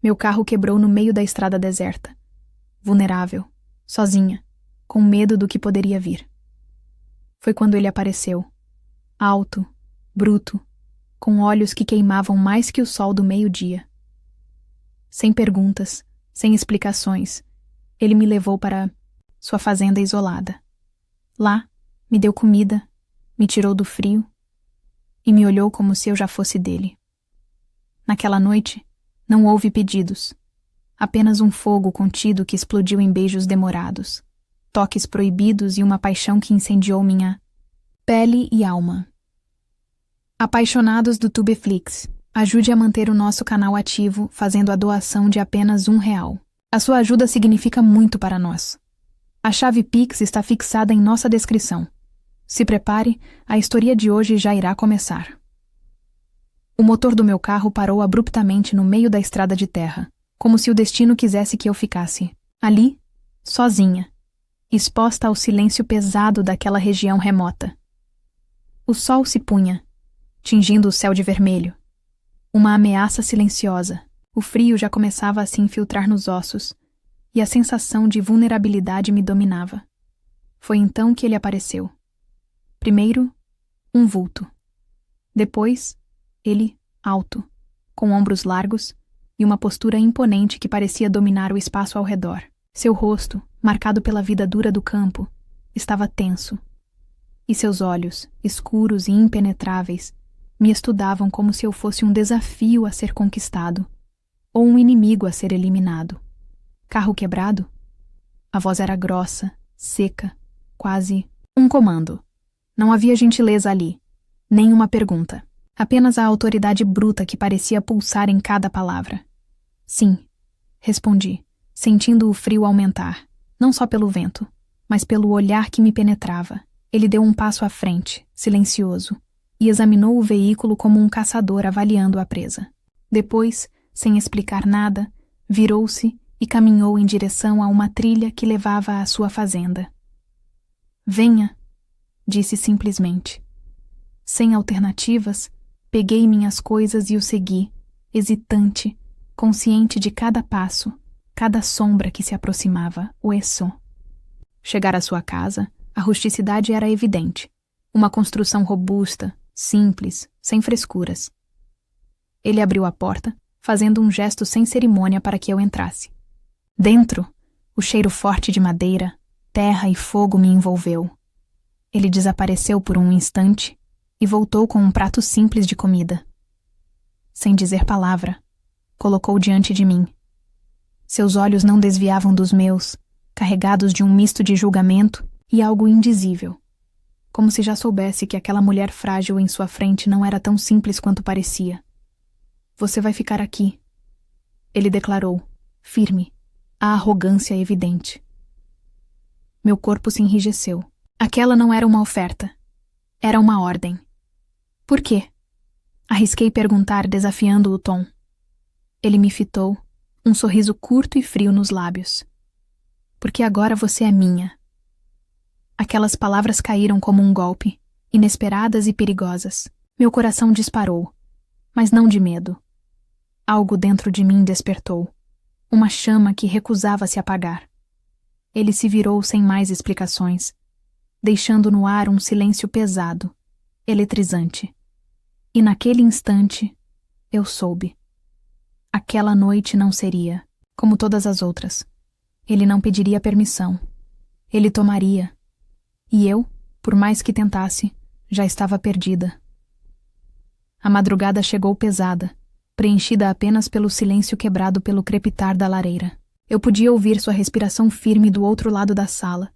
Meu carro quebrou no meio da estrada deserta. Vulnerável, sozinha, com medo do que poderia vir. Foi quando ele apareceu. Alto, bruto, com olhos que queimavam mais que o sol do meio-dia. Sem perguntas, sem explicações, ele me levou para sua fazenda isolada. Lá, me deu comida, me tirou do frio e me olhou como se eu já fosse dele. Naquela noite, não houve pedidos. Apenas um fogo contido que explodiu em beijos demorados, toques proibidos e uma paixão que incendiou minha pele e alma. Apaixonados do Tubeflix, ajude a manter o nosso canal ativo fazendo a doação de apenas R$1. A sua ajuda significa muito para nós. A chave Pix está fixada em nossa descrição. Se prepare, a história de hoje já irá começar. O motor do meu carro parou abruptamente no meio da estrada de terra, como se o destino quisesse que eu ficasse ali, sozinha, exposta ao silêncio pesado daquela região remota. O sol se punha, tingindo o céu de vermelho. Uma ameaça silenciosa. O frio já começava a se infiltrar nos ossos, e a sensação de vulnerabilidade me dominava. Foi então que ele apareceu. Primeiro, um vulto. Depois, ele, alto, com ombros largos e uma postura imponente que parecia dominar o espaço ao redor. Seu rosto, marcado pela vida dura do campo, estava tenso. E seus olhos, escuros e impenetráveis, me estudavam como se eu fosse um desafio a ser conquistado, ou um inimigo a ser eliminado. Carro quebrado? A voz era grossa, seca, quase um comando. Não havia gentileza ali, nem uma pergunta. Apenas a autoridade bruta que parecia pulsar em cada palavra. Sim, respondi, sentindo o frio aumentar, não só pelo vento, mas pelo olhar que me penetrava. Ele deu um passo à frente, silencioso, e examinou o veículo como um caçador avaliando a presa. Depois, sem explicar nada, virou-se e caminhou em direção a uma trilha que levava à sua fazenda. Venha, disse simplesmente. Sem alternativas, peguei minhas coisas e o segui, hesitante, consciente de cada passo, cada sombra que se aproximava, o Esson. Chegar à sua casa, a rusticidade era evidente. Uma construção robusta, simples, sem frescuras. Ele abriu a porta, fazendo um gesto sem cerimônia para que eu entrasse. Dentro, o cheiro forte de madeira, terra e fogo me envolveu. Ele desapareceu por um instante e voltou com um prato simples de comida. Sem dizer palavra, colocou diante de mim. Seus olhos não desviavam dos meus, carregados de um misto de julgamento e algo indizível, como se já soubesse que aquela mulher frágil em sua frente não era tão simples quanto parecia. Você vai ficar aqui, ele declarou, firme, a arrogância evidente. Meu corpo se enrijeceu. Aquela não era uma oferta. Era uma ordem. Por quê? Arrisquei perguntar, desafiando o tom. Ele me fitou, um sorriso curto e frio nos lábios. Porque agora você é minha. Aquelas palavras caíram como um golpe, inesperadas e perigosas. Meu coração disparou, mas não de medo. Algo dentro de mim despertou. Uma chama que recusava se apagar. Ele se virou sem mais explicações, deixando no ar um silêncio pesado, eletrizante. E naquele instante, eu soube. Aquela noite não seria, como todas as outras. Ele não pediria permissão. Ele tomaria. E eu, por mais que tentasse, já estava perdida. A madrugada chegou pesada, preenchida apenas pelo silêncio quebrado pelo crepitar da lareira. Eu podia ouvir sua respiração firme do outro lado da sala,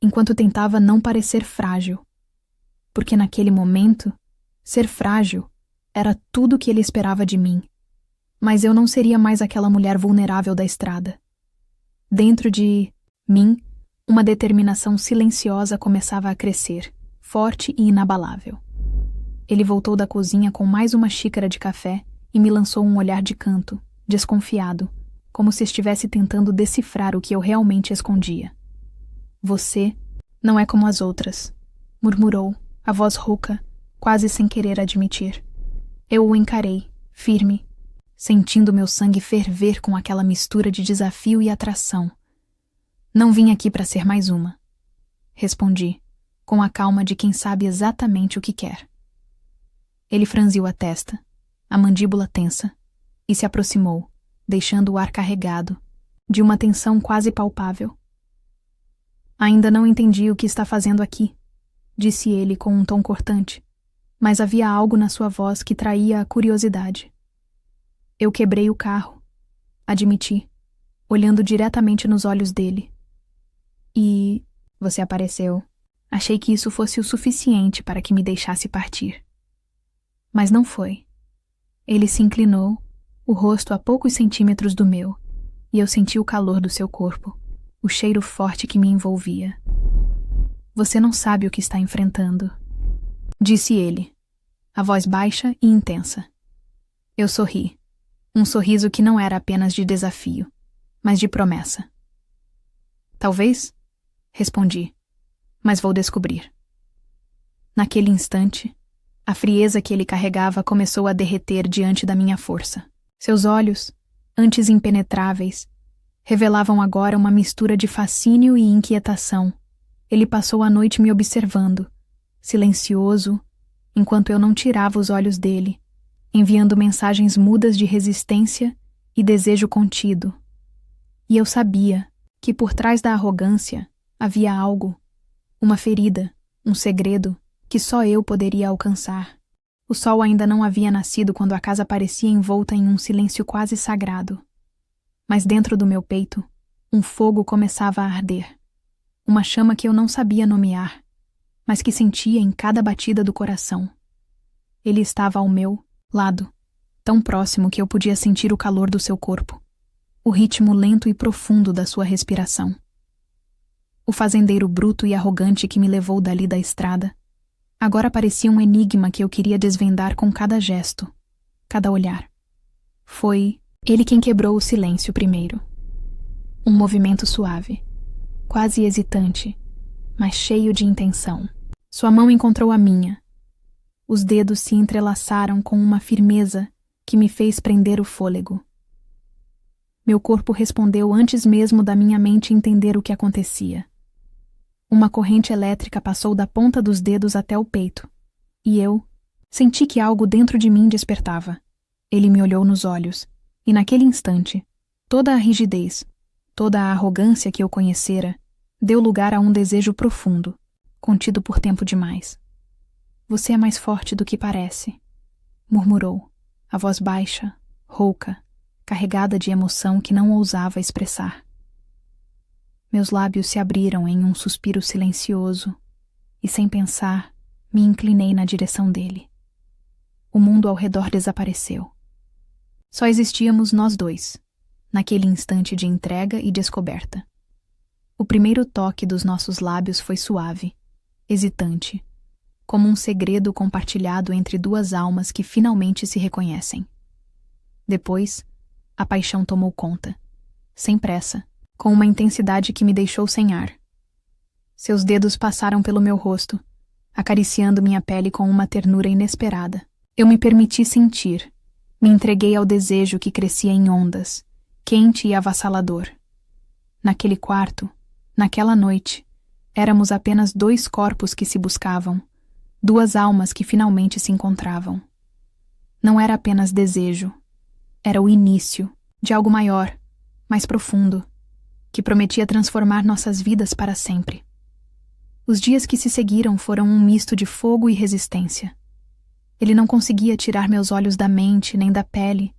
enquanto tentava não parecer frágil. Porque naquele momento, ser frágil era tudo o que ele esperava de mim. Mas eu não seria mais aquela mulher vulnerável da estrada. Dentro de mim, uma determinação silenciosa começava a crescer, forte e inabalável. Ele voltou da cozinha com mais uma xícara de café e me lançou um olhar de canto, desconfiado, como se estivesse tentando decifrar o que eu realmente escondia. Você não é como as outras, murmurou, a voz rouca, quase sem querer admitir. Eu o encarei, firme, sentindo meu sangue ferver com aquela mistura de desafio e atração. Não vim aqui para ser mais uma, respondi, com a calma de quem sabe exatamente o que quer. Ele franziu a testa, a mandíbula tensa, e se aproximou, deixando o ar carregado, de uma tensão quase palpável. Ainda não entendi o que está fazendo aqui, disse ele com um tom cortante, mas havia algo na sua voz que traía a curiosidade. Eu quebrei o carro, admiti, olhando diretamente nos olhos dele. E você apareceu. Achei que isso fosse o suficiente para que me deixasse partir. Mas não foi. Ele se inclinou, o rosto a poucos centímetros do meu, e eu senti o calor do seu corpo, o cheiro forte que me envolvia. Você não sabe o que está enfrentando, disse ele, a voz baixa e intensa. Eu sorri, um sorriso que não era apenas de desafio, mas de promessa. Talvez, respondi, mas vou descobrir. Naquele instante, a frieza que ele carregava começou a derreter diante da minha força. Seus olhos, antes impenetráveis, revelavam agora uma mistura de fascínio e inquietação. Ele passou a noite me observando, silencioso, enquanto eu não tirava os olhos dele, enviando mensagens mudas de resistência e desejo contido. E eu sabia que por trás da arrogância havia algo, uma ferida, um segredo que só eu poderia alcançar. O sol ainda não havia nascido quando a casa parecia envolta em um silêncio quase sagrado. Mas dentro do meu peito, um fogo começava a arder. Uma chama que eu não sabia nomear, mas que sentia em cada batida do coração. Ele estava ao meu lado, tão próximo que eu podia sentir o calor do seu corpo, o ritmo lento e profundo da sua respiração. O fazendeiro bruto e arrogante que me levou dali da estrada agora parecia um enigma que eu queria desvendar com cada gesto, cada olhar. Foi ele quem quebrou o silêncio primeiro. Um movimento suave, quase hesitante, mas cheio de intenção. Sua mão encontrou a minha. Os dedos se entrelaçaram com uma firmeza que me fez prender o fôlego. Meu corpo respondeu antes mesmo da minha mente entender o que acontecia. Uma corrente elétrica passou da ponta dos dedos até o peito, e eu senti que algo dentro de mim despertava. Ele me olhou nos olhos, e naquele instante, toda a rigidez, toda a arrogância que eu conhecera, deu lugar a um desejo profundo, contido por tempo demais. Você é mais forte do que parece, murmurou, a voz baixa, rouca, carregada de emoção que não ousava expressar. Meus lábios se abriram em um suspiro silencioso e, sem pensar, me inclinei na direção dele. O mundo ao redor desapareceu. Só existíamos nós dois, naquele instante de entrega e descoberta. O primeiro toque dos nossos lábios foi suave, hesitante, como um segredo compartilhado entre duas almas que finalmente se reconhecem. Depois, a paixão tomou conta, sem pressa, com uma intensidade que me deixou sem ar. Seus dedos passaram pelo meu rosto, acariciando minha pele com uma ternura inesperada. Eu me permiti sentir, me entreguei ao desejo que crescia em ondas, quente e avassalador. Naquele quarto, naquela noite, éramos apenas dois corpos que se buscavam, duas almas que finalmente se encontravam. Não era apenas desejo, era o início de algo maior, mais profundo, que prometia transformar nossas vidas para sempre. Os dias que se seguiram foram um misto de fogo e resistência. Ele não conseguia tirar meus olhos da mente nem da pele,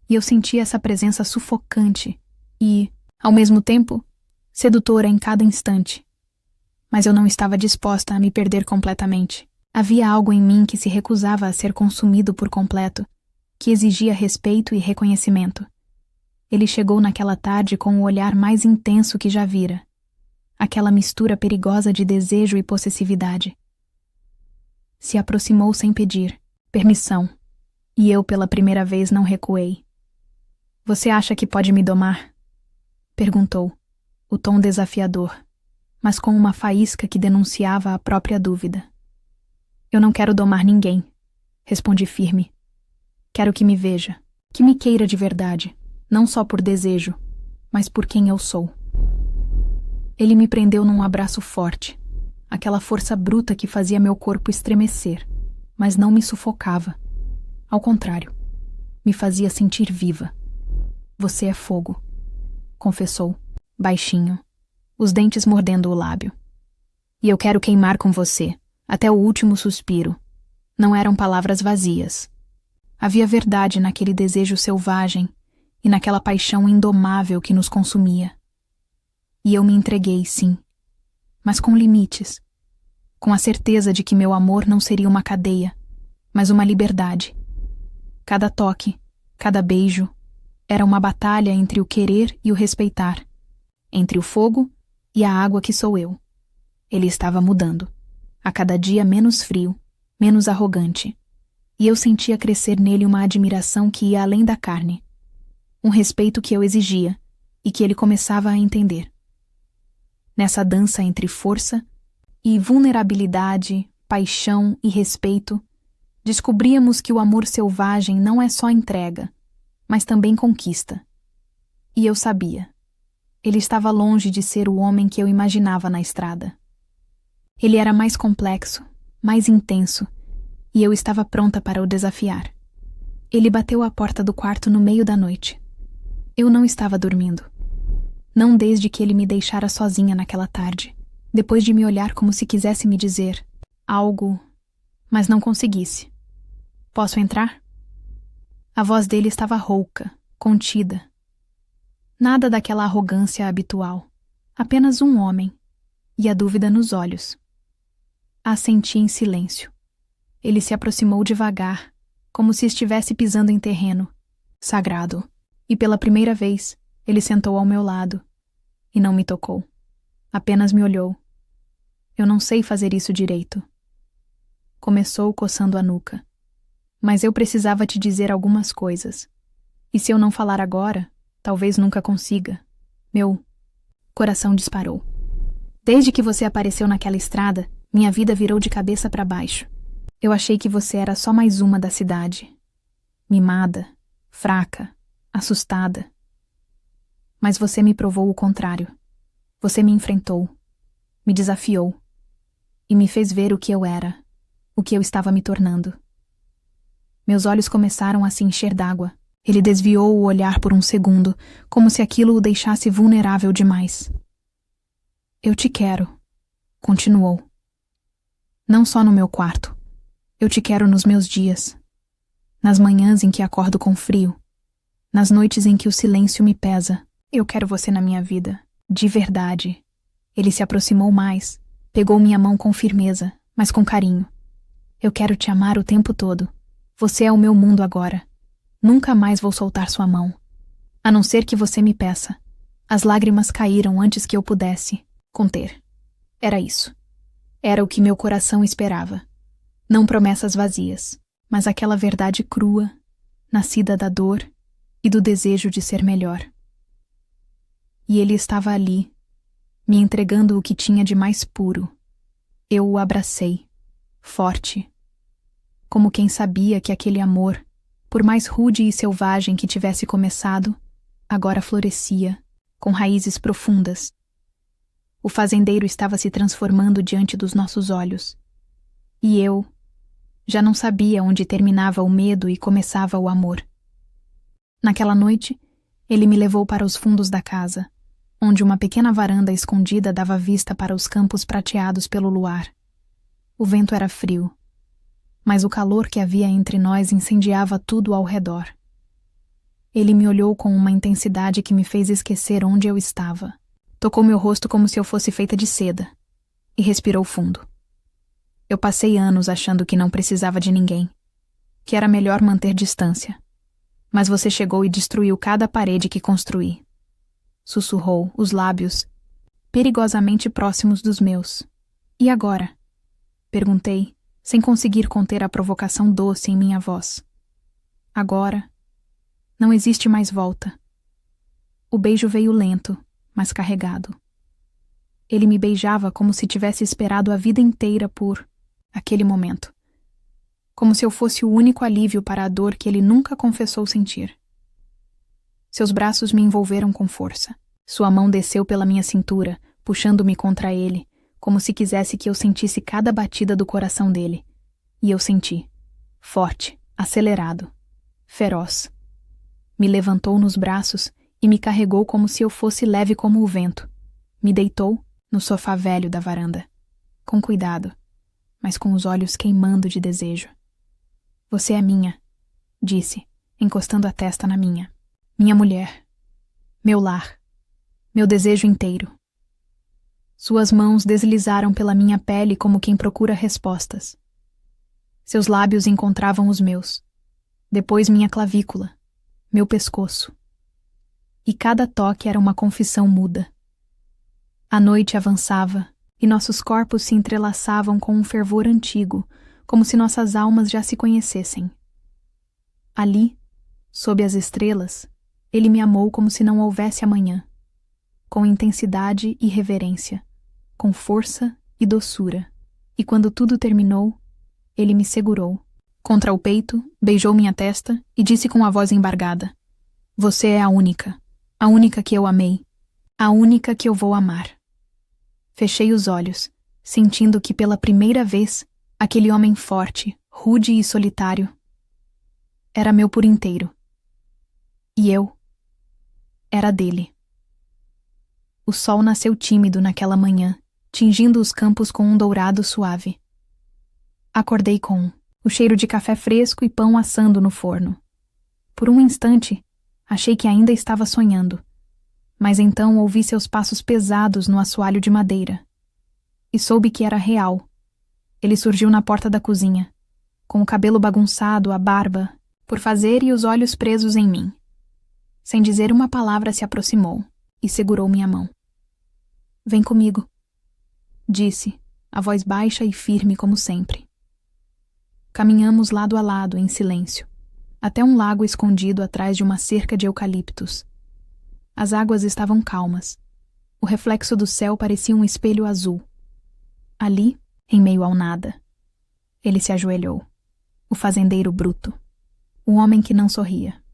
e eu sentia essa presença sufocante e, ao mesmo tempo, sedutora em cada instante. Mas eu não estava disposta a me perder completamente. Havia algo em mim que se recusava a ser consumido por completo, que exigia respeito e reconhecimento. Ele chegou naquela tarde com o olhar mais intenso que já vira. Aquela mistura perigosa de desejo e possessividade. Se aproximou sem pedir permissão, e eu pela primeira vez não recuei. Você acha que pode me domar? Perguntou, o tom desafiador, mas com uma faísca que denunciava a própria dúvida. Eu não quero domar ninguém, respondi firme. Quero que me veja, Que me queira de verdade, não só por desejo, mas por quem eu sou. Ele me prendeu num abraço forte, aquela força bruta que fazia meu corpo estremecer, mas não me sufocava. Ao contrário, me fazia sentir viva. Você é fogo, confessou, baixinho, os dentes mordendo o lábio. E eu quero queimar com você, até o último suspiro. Não eram palavras vazias. Havia verdade naquele desejo selvagem e naquela paixão indomável que nos consumia. E eu me entreguei, sim, mas com limites, com a certeza de que meu amor não seria uma cadeia, mas uma liberdade. Cada toque, cada beijo, era uma batalha entre o querer e o respeitar, entre o fogo e a água que sou eu. Ele estava mudando, a cada dia menos frio, menos arrogante, e eu sentia crescer nele uma admiração que ia além da carne, um respeito que eu exigia e que ele começava a entender. Nessa dança entre força e vulnerabilidade, paixão e respeito, descobríamos que o amor selvagem não é só entrega, mas também conquista. E eu sabia. Ele estava longe de ser o homem que eu imaginava na estrada. Ele era mais complexo, mais intenso, e eu estava pronta para o desafiar. Ele bateu à porta do quarto no meio da noite. Eu não estava dormindo. Não desde que ele me deixara sozinha naquela tarde, depois de me olhar como se quisesse me dizer algo, mas não conseguisse. Posso entrar? A voz dele estava rouca, contida. Nada daquela arrogância habitual. Apenas um homem, e a dúvida nos olhos. Assenti em silêncio. Ele se aproximou devagar, como se estivesse pisando em terreno sagrado, e pela primeira vez, ele sentou ao meu lado e não me tocou. Apenas me olhou. Eu não sei fazer isso direito. Começou coçando a nuca. Mas eu precisava te dizer algumas coisas. E se eu não falar agora, talvez nunca consiga. Meu coração disparou. Desde que você apareceu naquela estrada, minha vida virou de cabeça para baixo. Eu achei que você era só mais uma da cidade. Mimada, fraca, assustada. Mas você me provou o contrário. Você me enfrentou, me desafiou e me fez ver o que eu era, o que eu estava me tornando. Meus olhos começaram a se encher d'água. Ele desviou o olhar por um segundo, como se aquilo o deixasse vulnerável demais. Eu te quero, continuou. Não só no meu quarto. Eu te quero nos meus dias. Nas manhãs em que acordo com frio. Nas noites em que o silêncio me pesa. Eu quero você na minha vida. De verdade. Ele se aproximou mais. Pegou minha mão com firmeza, mas com carinho. Eu quero te amar o tempo todo. Você é o meu mundo agora. Nunca mais vou soltar sua mão. A não ser que você me peça. As lágrimas caíram antes que eu pudesse conter. Era isso. Era o que meu coração esperava. Não promessas vazias, mas aquela verdade crua, nascida da dor e do desejo de ser melhor. E ele estava ali, me entregando o que tinha de mais puro. Eu o abracei, forte, como quem sabia que aquele amor, por mais rude e selvagem que tivesse começado, agora florescia, com raízes profundas. O fazendeiro estava se transformando diante dos nossos olhos. E eu já não sabia onde terminava o medo e começava o amor. Naquela noite, ele me levou para os fundos da casa, onde uma pequena varanda escondida dava vista para os campos prateados pelo luar. O vento era frio, mas o calor que havia entre nós incendiava tudo ao redor. Ele me olhou com uma intensidade que me fez esquecer onde eu estava. Tocou meu rosto como se eu fosse feita de seda e respirou fundo. Eu passei anos achando que não precisava de ninguém, que era melhor manter distância. Mas você chegou e destruiu cada parede que construí. Sussurrou, os lábios perigosamente próximos dos meus. E agora? Perguntei, sem conseguir conter a provocação doce em minha voz. Agora, não existe mais volta. O beijo veio lento, mas carregado. Ele me beijava como se tivesse esperado a vida inteira por aquele momento. Como se eu fosse o único alívio para a dor que ele nunca confessou sentir. Seus braços me envolveram com força. Sua mão desceu pela minha cintura, puxando-me contra ele, como se quisesse que eu sentisse cada batida do coração dele. E eu senti. Forte, acelerado, feroz. Me levantou nos braços e me carregou como se eu fosse leve como o vento. Me deitou no sofá velho da varanda. Com cuidado, mas com os olhos queimando de desejo. Você é minha, disse, encostando a testa na minha. Minha mulher. Meu lar. Meu desejo inteiro. Suas mãos deslizaram pela minha pele como quem procura respostas. Seus lábios encontravam os meus. Depois minha clavícula, meu pescoço. E cada toque era uma confissão muda. A noite avançava e nossos corpos se entrelaçavam com um fervor antigo, como se nossas almas já se conhecessem. Ali, sob as estrelas, ele me amou como se não houvesse amanhã, com intensidade e reverência, com força e doçura. E quando tudo terminou, ele me segurou contra o peito, beijou minha testa e disse com a voz embargada: Você é a única que eu amei, a única que eu vou amar. Fechei os olhos, sentindo que pela primeira vez, aquele homem forte, rude e solitário, era meu por inteiro. E eu era dele. O sol nasceu tímido naquela manhã, tingindo os campos com um dourado suave. Acordei com o cheiro de café fresco e pão assando no forno. Por um instante, achei que ainda estava sonhando, mas então ouvi seus passos pesados no assoalho de madeira. E soube que era real. Ele surgiu na porta da cozinha, com o cabelo bagunçado, a barba por fazer e os olhos presos em mim. Sem dizer uma palavra, se aproximou e segurou minha mão. Vem comigo, disse, a voz baixa e firme como sempre. Caminhamos lado a lado, em silêncio, até um lago escondido atrás de uma cerca de eucaliptos. As águas estavam calmas. O reflexo do céu parecia um espelho azul. Ali, em meio ao nada, ele se ajoelhou. O fazendeiro bruto. O homem que não sorria.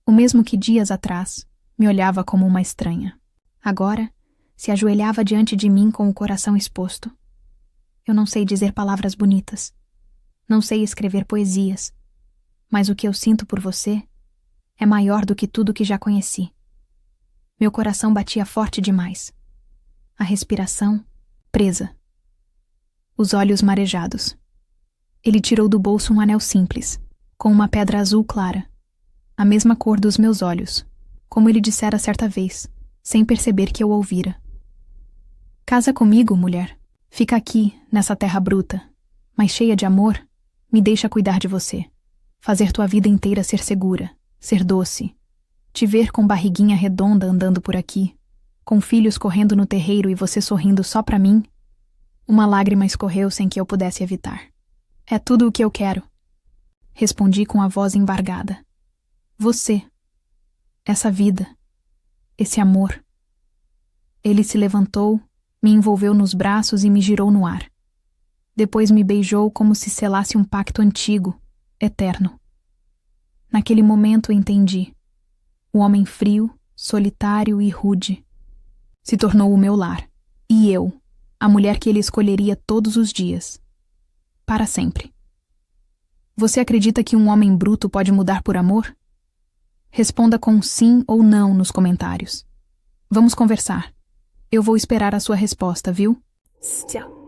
O mesmo que dias atrás me olhava como uma estranha. Agora, se ajoelhava diante de mim com o coração exposto. Eu não sei dizer palavras bonitas. Não sei escrever poesias. Mas o que eu sinto por você é maior do que tudo que já conheci. Meu coração batia forte demais. A respiração presa. Os olhos marejados. Ele tirou do bolso um anel simples, com uma pedra azul clara, a mesma cor dos meus olhos, como ele dissera certa vez, sem perceber que eu ouvira. Casa comigo, mulher. Fica aqui, nessa terra bruta, mas cheia de amor, me deixa cuidar de você. Fazer tua vida inteira ser segura, ser doce. Te ver com barriguinha redonda andando por aqui, com filhos correndo no terreiro e você sorrindo só pra mim. Uma lágrima escorreu sem que eu pudesse evitar. É tudo o que eu quero. Respondi com a voz embargada. Você. Essa vida. Esse amor. Ele se levantou, me envolveu nos braços e me girou no ar. Depois me beijou como se selasse um pacto antigo, eterno. Naquele momento entendi. O homem frio, solitário e rude se tornou o meu lar. E eu, a mulher que ele escolheria todos os dias. Para sempre. Você acredita que um homem bruto pode mudar por amor? Responda com sim ou não nos comentários. Vamos conversar. Eu vou esperar a sua resposta, viu? Tchau.